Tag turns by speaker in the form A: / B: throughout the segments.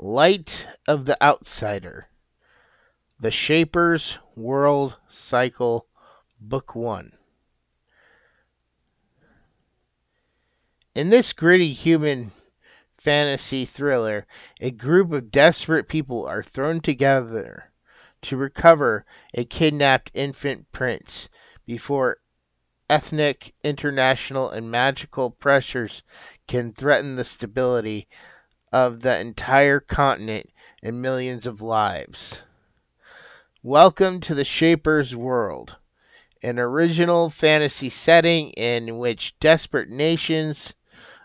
A: Light of the Outsider, The Shaper's World Cycle, Book 1. In this gritty human fantasy thriller, a group of desperate people are thrown together to recover a kidnapped infant prince before ethnic, international, and magical pressures can threaten the stability of the entire continent and millions of lives. Welcome to the Shaper's World, an original fantasy setting in which desperate nations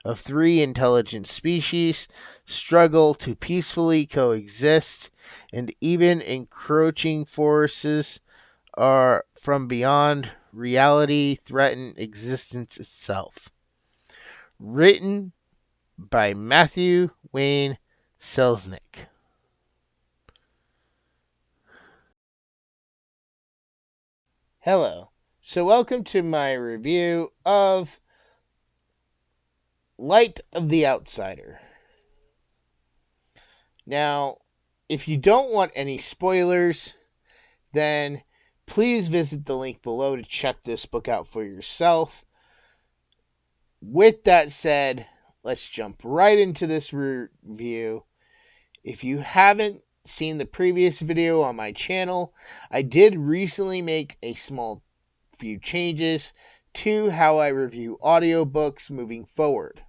A: of 3 intelligent species struggle to peacefully coexist, and even encroaching forces are from beyond reality threaten existence itself. Written by Matthew Wayne Selznick. Hello. So welcome to my review of Light of the Outsider. Now, if you don't want any spoilers, then please visit the link below to check this book out for yourself. With that said, let's jump right into this review. If you haven't seen the previous video on my channel, I did recently make a small few changes to how I review audiobooks moving forward.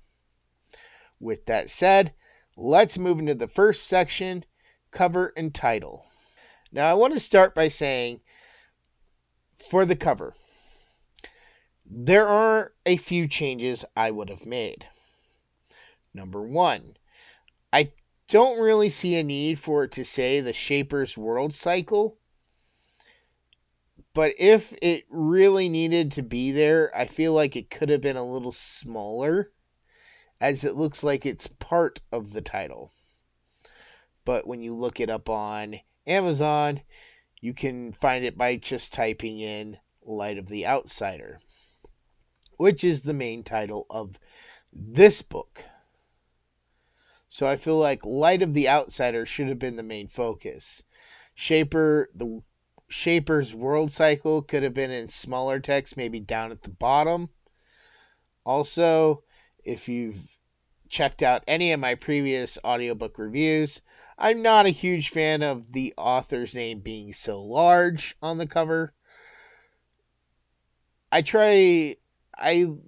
A: With that said, let's move into the first section, cover and title. Now I want to start by saying, for the cover, there are a few changes I would have made. Number 1, I don't really see a need for it to say the Shaper's World Cycle, but if it really needed to be there, I feel like it could have been a little smaller, as it looks like it's part of the title. But when you look it up on Amazon, you can find it by just typing in Light of the Outsider, which is the main title of this book. So I feel like Light of the Outsider should have been the main focus. The Shaper's World Cycle could have been in smaller text, maybe down at the bottom. Also, if you've checked out any of my previous audiobook reviews, I'm not a huge fan of the author's name being so large on the cover. I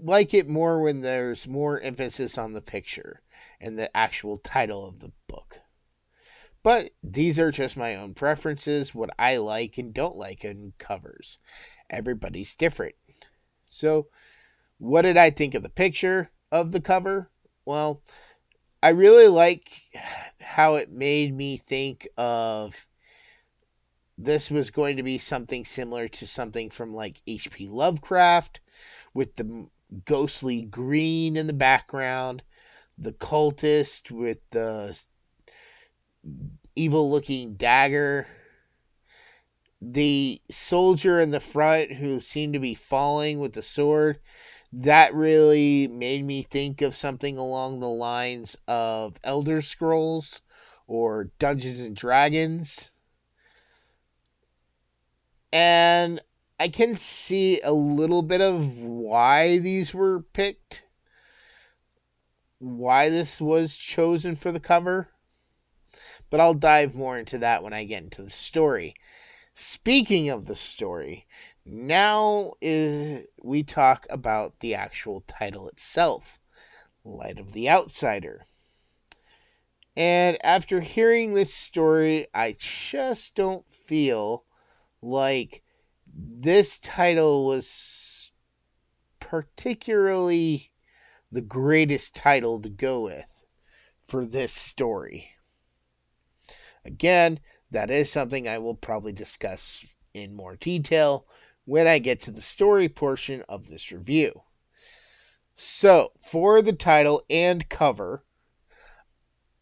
A: like it more when there's more emphasis on the picture and the actual title of the book. But these are just my own preferences, what I like and don't like in covers. Everybody's different. So, what did I think of the picture of the cover? Well, I really like how it made me think of this was going to be something similar to something from like H.P. Lovecraft, with the ghostly green in the background, the cultist with the evil-looking dagger, the soldier in the front who seemed to be falling with the sword. That really made me think of something along the lines of Elder Scrolls or Dungeons and Dragons. And I can see a little bit of why these were picked, why this was chosen for the cover. But I'll dive more into that when I get into the story. Speaking of the story, now we talk about the actual title itself, Light of the Outsider. And after hearing this story, I just don't feel like this title was particularly the greatest title to go with for this story. Again, that is something I will probably discuss in more detail when I get to the story portion of this review. So, for the title and cover,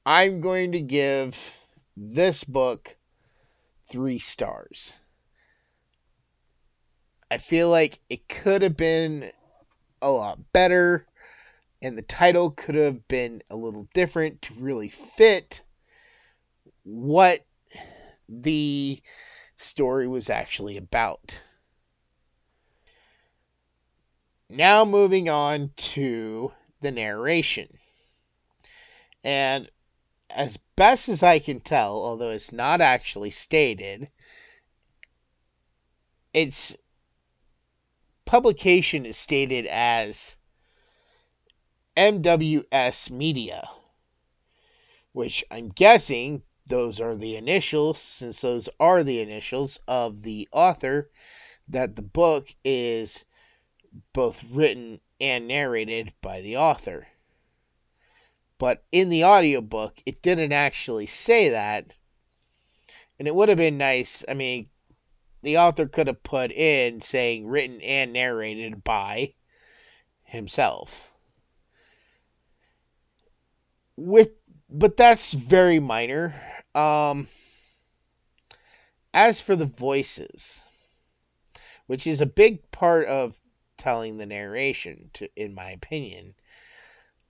A: I'm going to give this book 3 stars. I feel like it could have been a lot better, and the title could have been a little different to really fit what the story was actually about. Now moving on to the narration. And as best as I can tell, although it's not actually stated, its publication is stated as MWS Media, which I'm guessing those are the initials, since those are the initials of the author, that the book is both written and narrated by the author. But in the audiobook, it didn't actually say that, and it would have been nice. I mean, the author could have put in saying written and narrated by himself. But that's very minor. As for the voices, which is a big part of telling the narration, in my opinion,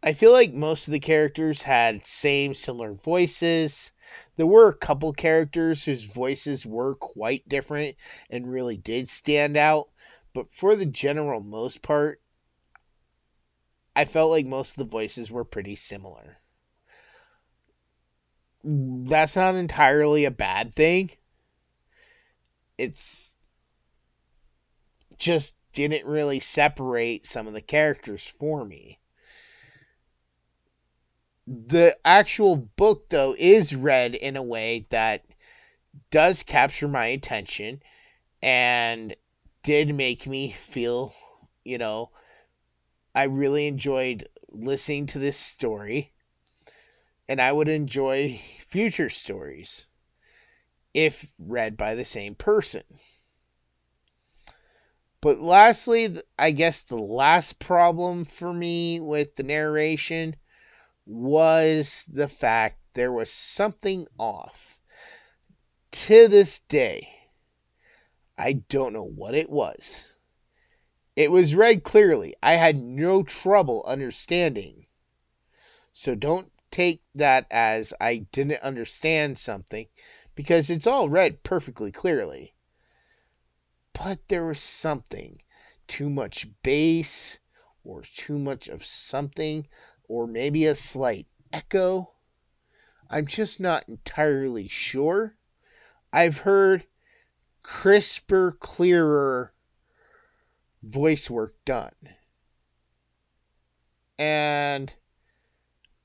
A: I feel like most of the characters had similar voices. There were a couple characters whose voices were quite different and really did stand out, but for the general most part, I felt like most of the voices were pretty similar. That's not entirely a bad thing. It's just didn't really separate some of the characters for me. The actual book, though, is read in a way that does capture my attention and did make me feel, I really enjoyed listening to this story, and I would enjoy future stories if read by the same person. But lastly, I guess the last problem for me with the narration was the fact there was something off. To this day, I don't know what it was. It was read clearly. I had no trouble understanding. So don't take that as I didn't understand something, because it's all read perfectly clearly. But there was something. Too much bass, or too much of something, or maybe a slight echo. I'm just not entirely sure. I've heard crisper, clearer voice work done, and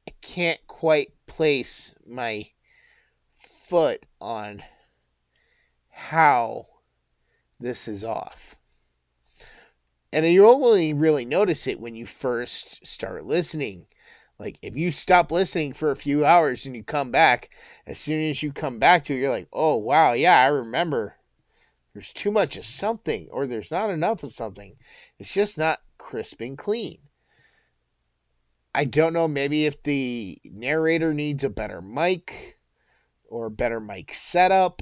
A: I can't quite place my foot on how this is off. And you only really notice it when you first start listening. Like, if you stop listening for a few hours and you come back, as soon as you come back to it, you're like, oh, wow, yeah, I remember. There's too much of something, or there's not enough of something. It's just not crisp and clean. I don't know, maybe if the narrator needs a better mic, or a better mic setup,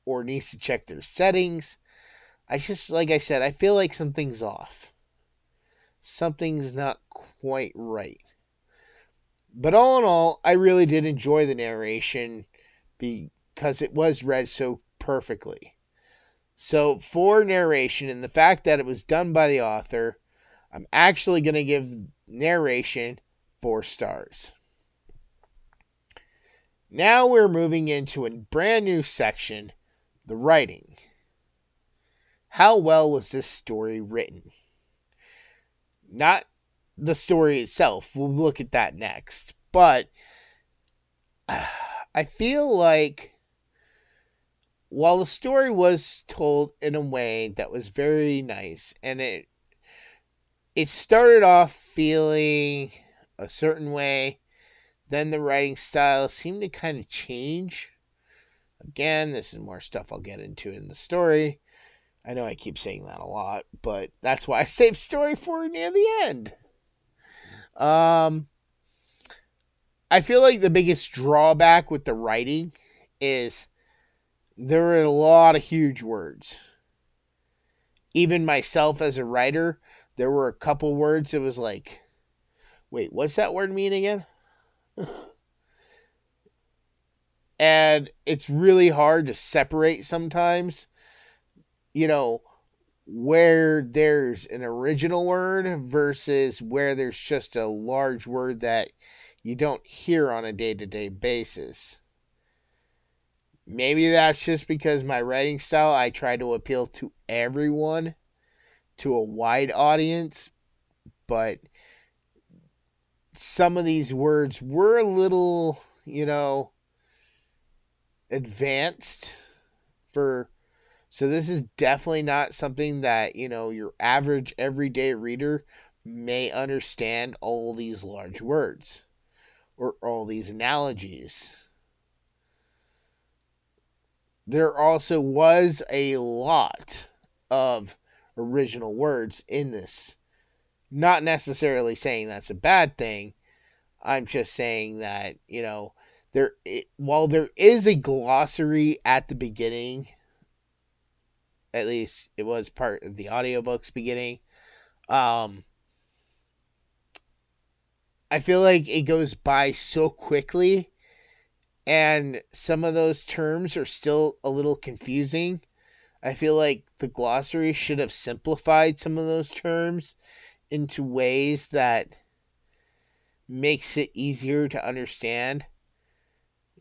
A: or needs to check their settings. Like I said, I feel like something's off. Something's not quite right. But all in all, I really did enjoy the narration because it was read so perfectly. So for narration and the fact that it was done by the author, I'm actually going to give narration 4 stars. Now we're moving into a brand new section, the writing. How well was this story written? Not the story itself. We'll look at that next. But I feel like while the story was told in a way that was very nice, and it it started off feeling a certain way. Then the writing style seemed to kind of change. Again, this is more stuff I'll get into in the story. I know I keep saying that a lot, but that's why I saved story for near the end. I feel like the biggest drawback with the writing is there are a lot of huge words. Even myself as a writer, there were a couple words that was like, wait, what's that word mean again? And it's really hard to separate sometimes, you know, where there's an original word versus where there's just a large word that you don't hear on a day-to-day basis. Maybe that's just because my writing style, I try to appeal to everyone, to a wide audience, but some of these words were a little, advanced for. So this is definitely not something that, your average everyday reader may understand all these large words or all these analogies. There also was a lot of original words in this. Not necessarily saying that's a bad thing. I'm just saying that, while there is a glossary at the beginning, at least it was part of the audiobook's beginning, I feel like it goes by so quickly, and some of those terms are still a little confusing. I feel like the glossary should have simplified some of those terms into ways that makes it easier to understand.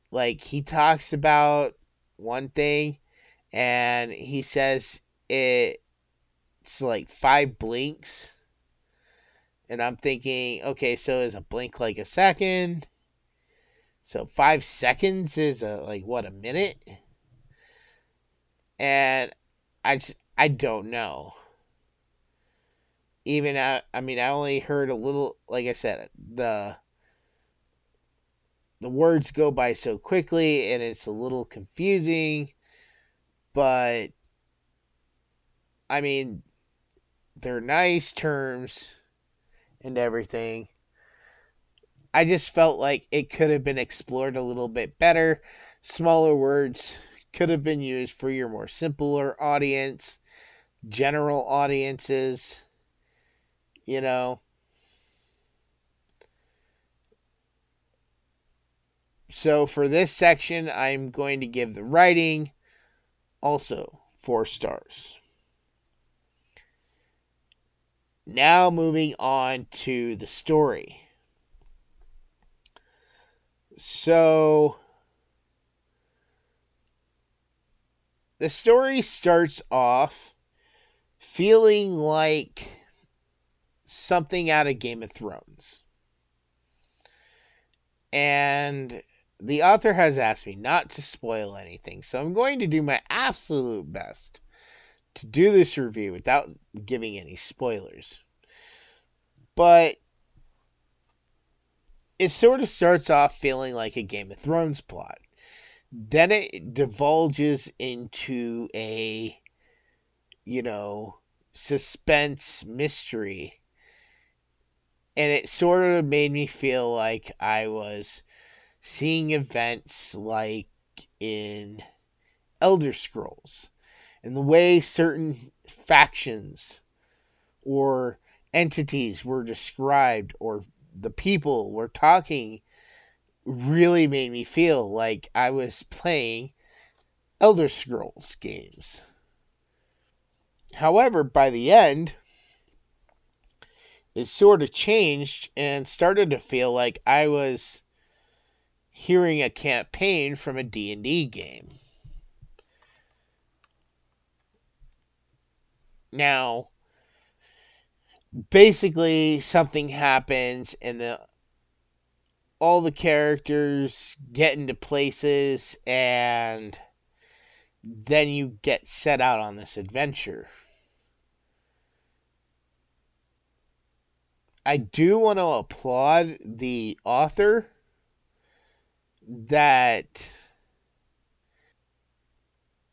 A: Like, he talks about one thing, and he says it's like 5 blinks. And I'm thinking, okay, so is a blink like a second? So 5 seconds is a minute? And I don't know. Even I only heard a little. Like I said, the words go by so quickly, and it's a little confusing. But I mean, they're nice terms and everything. I just felt like it could have been explored a little bit better. Smaller words could have been used for your more simpler audience, general audiences, So for this section, I'm going to give the writing also 4 stars. Now moving on to the story. So the story starts off feeling like something out of Game of Thrones. And the author has asked me not to spoil anything, so I'm going to do my absolute best to do this review without giving any spoilers. But it sort of starts off feeling like a Game of Thrones plot. Then it divulges into a, suspense mystery. And it sort of made me feel like I was seeing events like in Elder Scrolls, and the way certain factions or entities were described or the people were talking really made me feel like I was playing Elder Scrolls games. However, by the end, it sort of changed and started to feel like I was hearing a campaign from a D&D game. Now, basically something happens and all the characters get into places, and then you get set out on this adventure. I do want to applaud the author that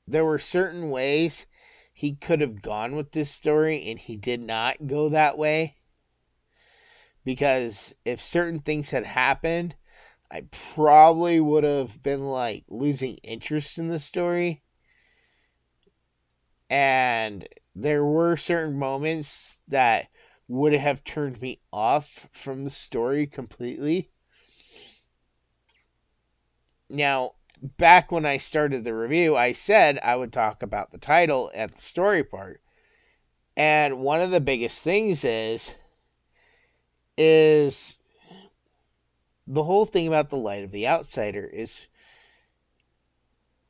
A: there were certain ways he could have gone with this story and he did not go that way. Because if certain things had happened, I probably would have been like losing interest in the story. And there were certain moments that would have turned me off from the story completely. Now, back when I started the review, I said I would talk about the title and the story part. And one of the biggest things is the whole thing about the light of the outsider is,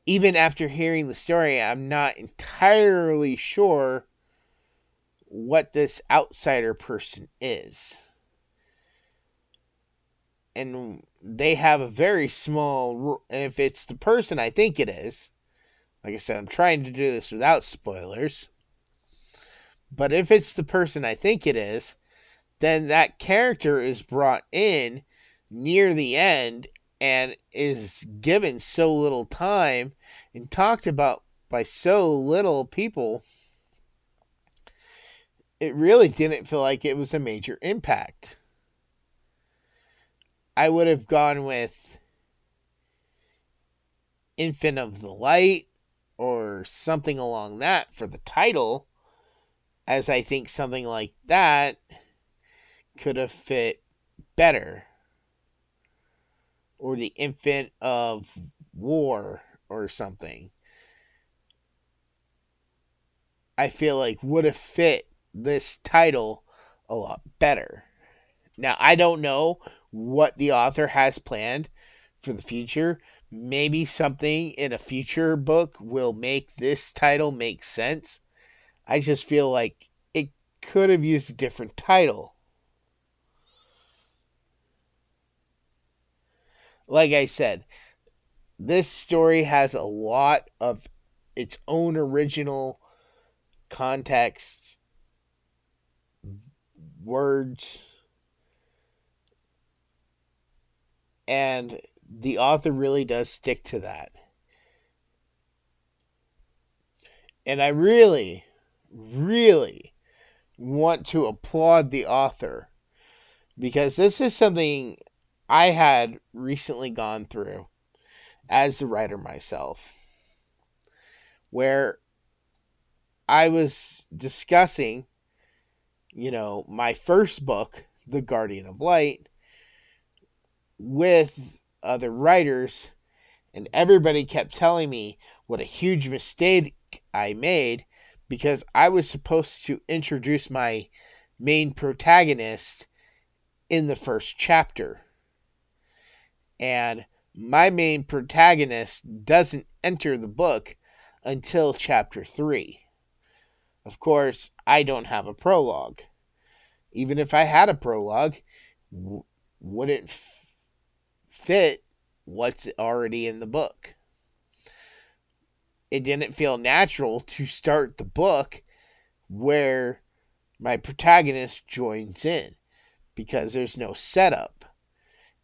A: even after hearing the story, I'm not entirely sure what this outsider person is. And they have a very small, if it's the person I think it is, like I said, I'm trying to do this without spoilers, but if it's the person I think it is, then that character is brought in near the end and is given so little time and talked about by so little people, it really didn't feel like it was a major impact. I would have gone with Infant of the Light or something along that for the title, as I think something like that could have fit better. Or the Infant of War or something. I feel like would have fit this title a lot better. Now, I don't know what the author has planned for the future. Maybe something in a future book will make this title make sense. I just feel like it could have used a different title. Like I said, this story has a lot of its own original context, words, and the author really does stick to that. And I really, really want to applaud the author, because this is something I had recently gone through as a writer myself, where I was discussing, my first book, The Guardian of Light, with other writers, and everybody kept telling me what a huge mistake I made, because I was supposed to introduce my main protagonist in the first chapter. And my main protagonist doesn't enter the book until chapter 3. Of course, I don't have a prologue. Even if I had a prologue, wouldn't fit what's already in the book. It didn't feel natural to start the book where my protagonist joins in, because there's no setup.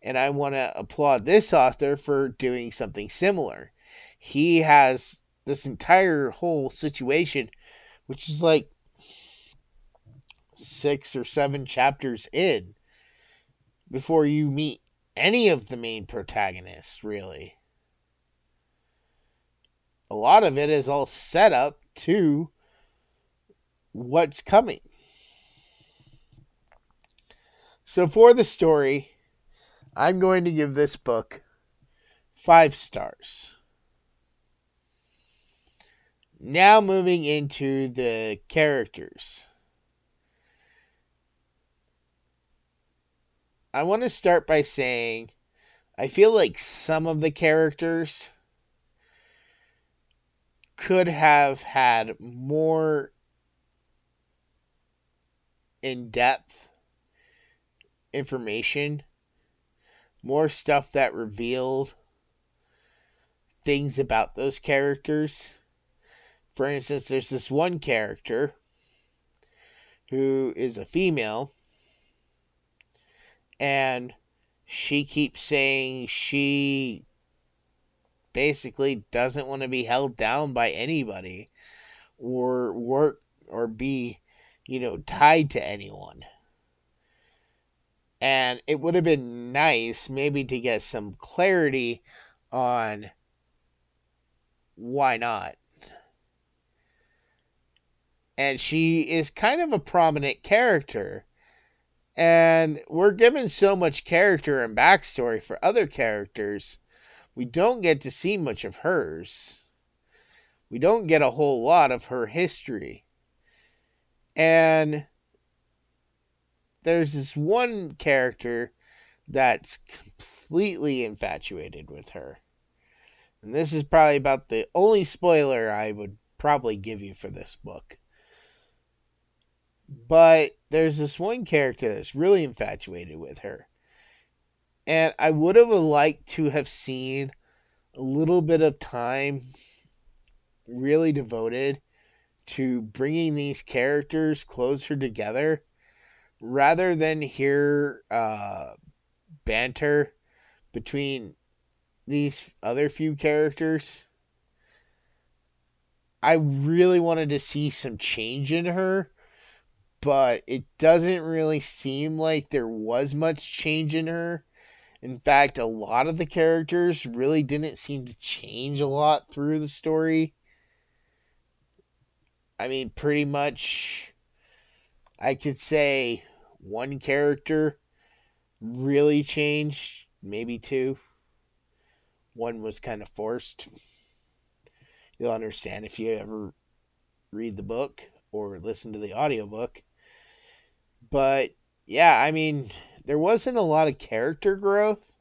A: And I want to applaud this author for doing something similar. He has this entire whole situation, which is like 6 or 7 chapters in, before you meet any of the main protagonists, really. A lot of it is all set up to what's coming. So for the story, I'm going to give this book 5 stars. Now moving into the characters. I want to start by saying I feel like some of the characters could have had more in-depth information, more stuff that revealed things about those characters. For instance, there's this one character who is a female, And she keeps saying she basically doesn't want to be held down by anybody or work or be, tied to anyone. And it would have been nice maybe to get some clarity on why not. And she is kind of a prominent character. And we're given so much character and backstory for other characters, we don't get to see much of hers. We don't get a whole lot of her history. And there's this one character that's completely infatuated with her. And this is probably about the only spoiler I would probably give you for this book. But there's this one character that's really infatuated with her. And I would have liked to have seen a little bit of time really devoted to bringing these characters closer together rather than hear banter between these other few characters. I really wanted to see some change in her, but it doesn't really seem like there was much change in her. In fact, a lot of the characters really didn't seem to change a lot through the story. I mean, pretty much, I could say one character really changed, maybe two. One was kind of forced. You'll understand if you ever read the book or listen to the audiobook. But yeah, I mean, there wasn't a lot of character growth,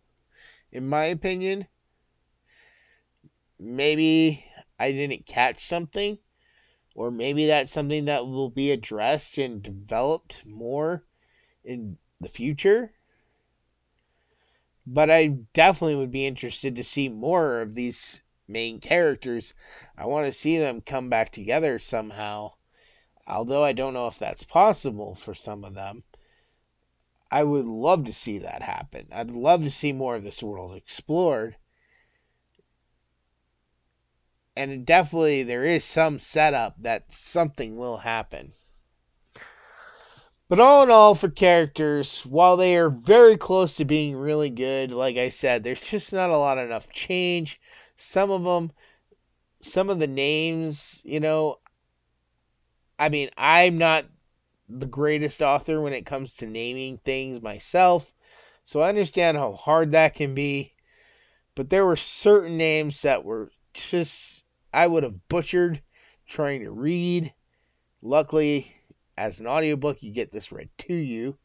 A: in my opinion. Maybe I didn't catch something, or maybe that's something that will be addressed and developed more in the future. But I definitely would be interested to see more of these main characters. I want to see them come back together somehow. Although I don't know if that's possible for some of them. I would love to see that happen. I'd love to see more of this world explored. And definitely there is some setup that something will happen. But all in all, for characters, while they are very close to being really good, like I said, there's just not a lot enough change. Some of them, some of the names, I mean, I'm not the greatest author when it comes to naming things myself, so I understand how hard that can be. But there were certain names that were just, I would have butchered trying to read. Luckily, as an audiobook, you get this read to you.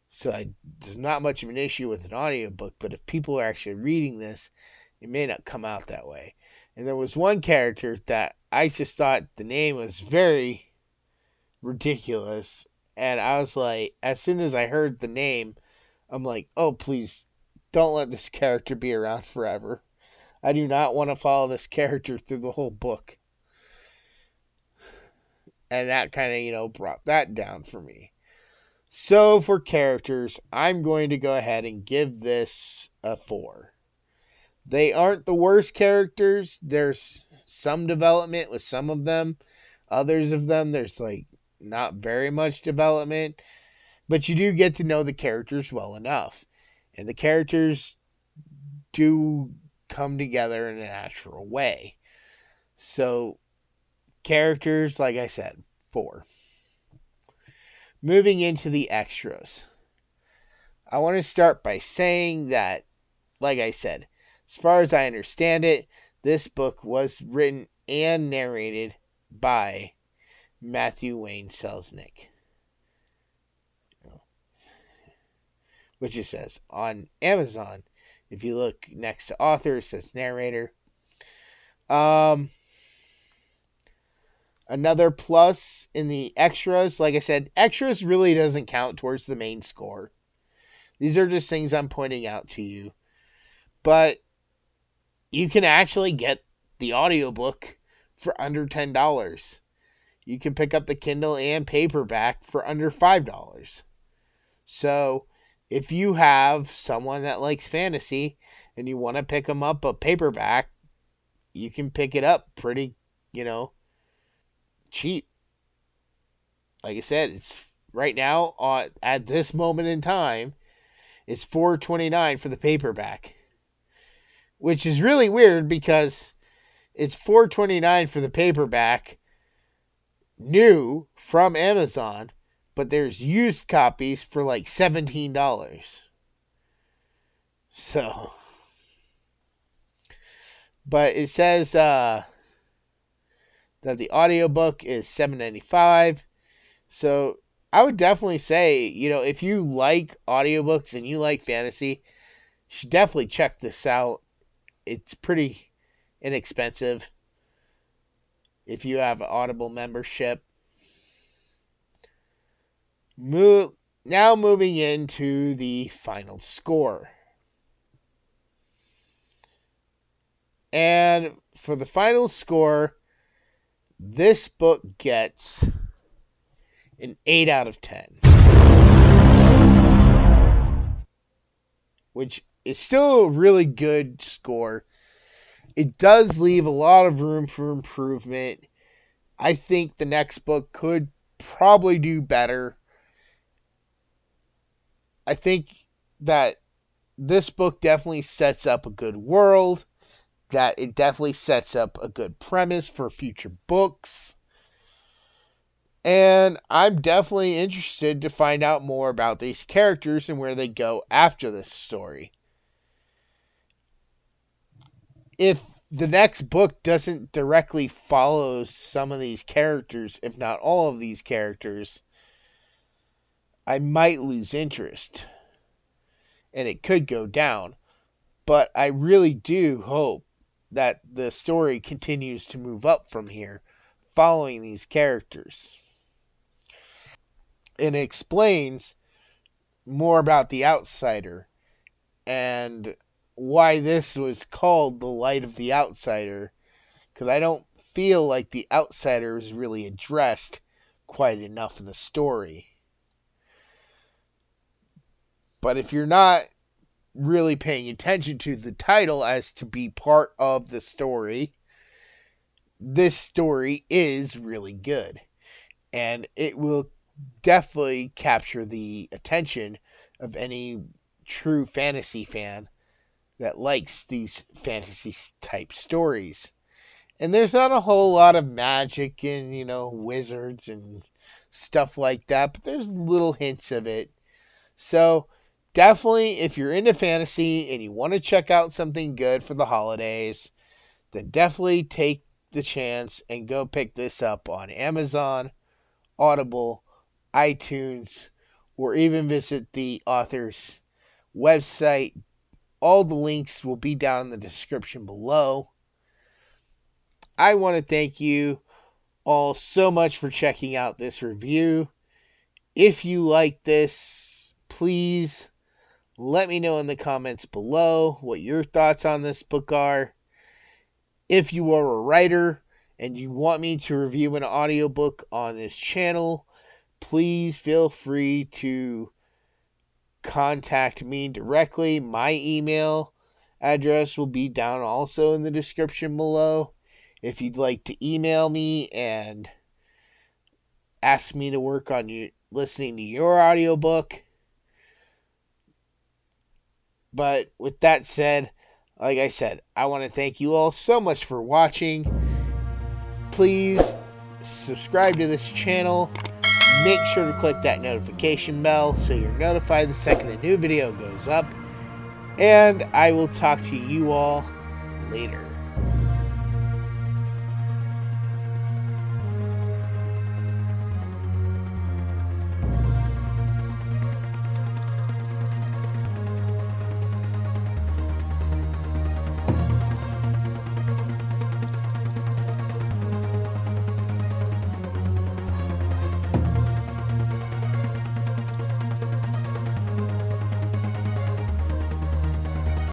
A: So there's not much of an issue with an audiobook, but if people are actually reading this, it may not come out that way. And there was one character that I just thought the name was very ridiculous. And I was like, as soon as I heard the name, I'm like, oh, please, don't let this character be around forever. I do not want to follow this character through the whole book. And that kind of, brought that down for me. So for characters, I'm going to go ahead and give this a 4. They aren't the worst characters. There's some development with some of them. Others of them, there's not very much development. But you do get to know the characters well enough. And the characters do come together in a natural way. So characters, like I said, 4. Moving into the extras. I want to start by saying that, like I said, as far as I understand it, this book was written and narrated by Matthew Wayne Selznick. Which it says on Amazon. If you look next to author, it says narrator. Another plus in the extras, like I said, extras really doesn't count towards the main score. These are just things I'm pointing out to you. But you can actually get the audiobook for under $10. You can pick up the Kindle and paperback for under $5. So if you have someone that likes fantasy and you want to pick them up a paperback, you can pick it up pretty, cheap. Like I said, it's right now at this moment in time, it's $4.29 for the paperback, which is really weird because it's $4.29 for the paperback, new from Amazon, but there's used copies for like $17. So, but it says that the audiobook is $7.95. So I would definitely say, if you like audiobooks and you like fantasy, you should definitely check this out. It's pretty inexpensive if you have an Audible membership. Now moving into the final score. And for the final score, this book gets an 8 out of 10. Which is still a really good score. It does leave a lot of room for improvement. I think the next book could probably do better. I think that this book definitely sets up a good world, that it definitely sets up a good premise for future books. And I'm definitely interested to find out more about these characters and where they go after this story. If the next book doesn't directly follow some of these characters, if not all of these characters, I might lose interest. And it could go down. But I really do hope that the story continues to move up from here, following these characters. And it explains more about the outsider and why this was called the Light of the Outsider, because I don't feel like the outsider is really addressed quite enough in the story. But if you're not really paying attention to the title as to be part of the story, this story is really good. And it will definitely capture the attention of any true fantasy fan that likes these fantasy type stories. And there's not a whole lot of magic and, wizards and stuff like that, but there's little hints of it. So definitely, if you're into fantasy and you want to check out something good for the holidays, then definitely take the chance and go pick this up on Amazon, Audible, iTunes, or even visit the author's website. All the links will be down in the description below. I want to thank you all so much for checking out this review. If you like this, please let me know in the comments below what your thoughts on this book are. If you are a writer and you want me to review an audiobook on this channel, please feel free to contact me directly. My email address will be down also in the description below. If you'd like to email me and ask me to work on listening to your audiobook. But with that said, like I said, I want to thank you all so much for watching. Please subscribe to this channel. Make sure to click that notification bell so you're notified the second a new video goes up. And I will talk to you all later.